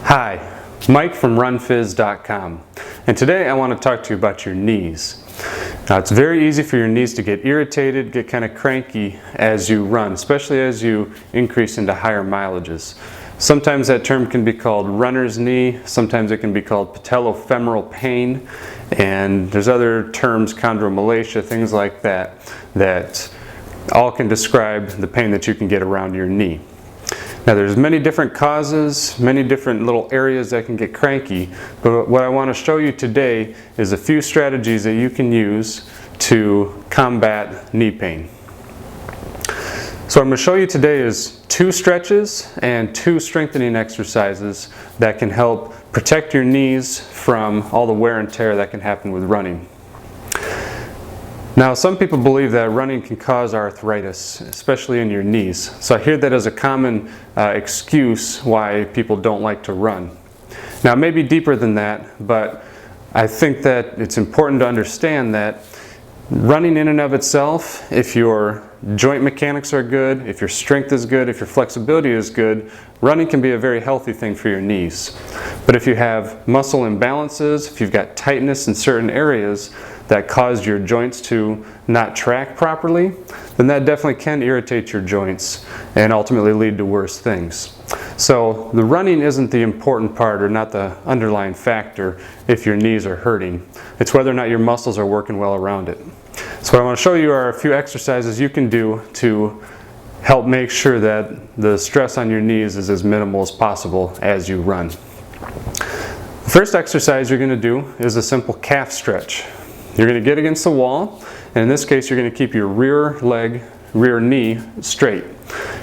Hi, Mike from RunPhys.com, and today I want to talk to you about your knees. Now, it's very easy for your knees to get irritated, get kind of cranky as you run, especially as you increase into higher mileages. Sometimes that term can be called runner's knee, sometimes it can be called patellofemoral pain, and there's other terms, chondromalacia, things like that, that all can describe the pain that you can get around your knee. Now, there's many different causes, many different little areas that can get cranky, but what I want to show you today is a few strategies that you can use to combat knee pain. So what I'm going to show you today is 2 stretches and 2 strengthening exercises that can help protect your knees from all the wear and tear that can happen with running. Now, some people believe that running can cause arthritis, especially in your knees. So I hear that as a common excuse why people don't like to run. Now, it may be deeper than that, but I think that it's important to understand that running in and of itself, if your joint mechanics are good, if your strength is good, if your flexibility is good, running can be a very healthy thing for your knees. But if you have muscle imbalances, if you've got tightness in certain areas that cause your joints to not track properly, then that definitely can irritate your joints and ultimately lead to worse things. So the running isn't the important part, or not the underlying factor if your knees are hurting. It's whether or not your muscles are working well around it. So what I want to show you are a few exercises you can do to help make sure that the stress on your knees is as minimal as possible as you run. The first exercise you're going to do is a simple calf stretch. You're going to get against the wall, and in this case you're going to keep your rear knee straight.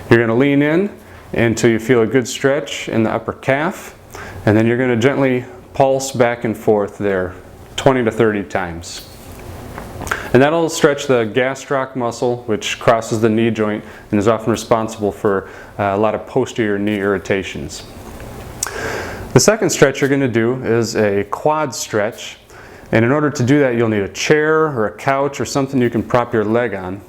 You're going to lean in until you feel a good stretch in the upper calf, and then you're going to gently pulse back and forth there 20 to 30 times. And that'll stretch the gastroc muscle, which crosses the knee joint and is often responsible for a lot of posterior knee irritations. The second stretch you're going to do is a quad stretch. And in order to do that, you'll need a chair or a couch or something you can prop your leg on.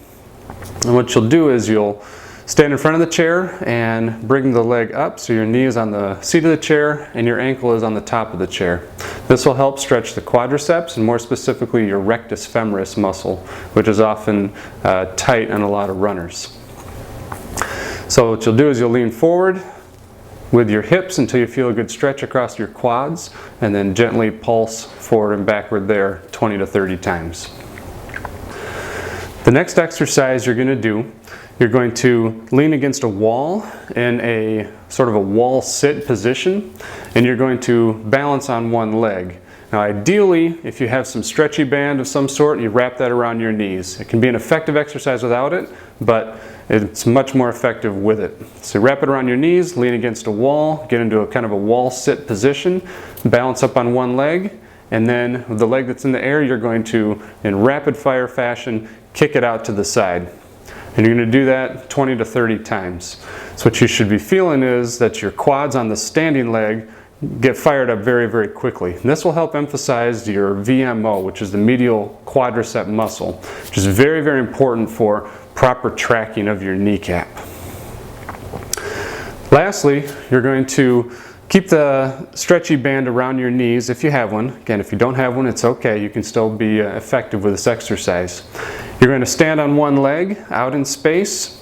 And what you'll do is you'll stand in front of the chair and bring the leg up so your knee is on the seat of the chair and your ankle is on the top of the chair. This will help stretch the quadriceps, and more specifically your rectus femoris muscle, which is often tight on a lot of runners. So what you'll do is you'll lean forward with your hips until you feel a good stretch across your quads, and then gently pulse forward and backward there 20 to 30 times. The next exercise you're going to do, you're going to lean against a wall in a sort of a wall sit position, and you're going to balance on one leg. Now, ideally, if you have some stretchy band of some sort, you wrap that around your knees. It can be an effective exercise without it, but it's much more effective with it. So wrap it around your knees, lean against a wall, get into a kind of a wall sit position, balance up on one leg, and then with the leg that's in the air, you're going to, in rapid fire fashion, kick it out to the side. And you're going to do that 20 to 30 times. So what you should be feeling is that your quads on the standing leg get fired up very, very quickly. And this will help emphasize your VMO, which is the medial quadricep muscle, which is very, very important for proper tracking of your kneecap. Lastly, you're going to keep the stretchy band around your knees if you have one. Again, if you don't have one, it's okay. You can still be effective with this exercise. You're going to stand on one leg out in space,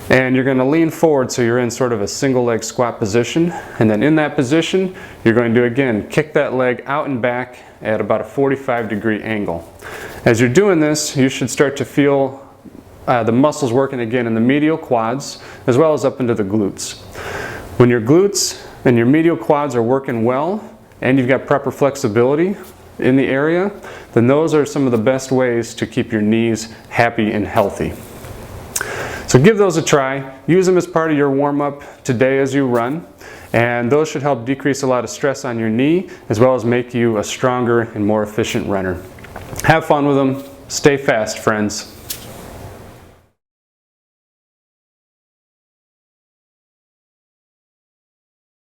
and you're going to lean forward so you're in sort of a single leg squat position. And then in that position, you're going to again kick that leg out and back at about a 45-degree angle. As you're doing this, you should start to feel the muscles working again in the medial quads as well as up into the glutes. When your glutes and your medial quads are working well and you've got proper flexibility in the area, then those are some of the best ways to keep your knees happy and healthy. So give those a try. Use them as part of your warm-up today as you run, and those should help decrease a lot of stress on your knee as well as make you a stronger and more efficient runner. Have fun with them. Stay fast, friends.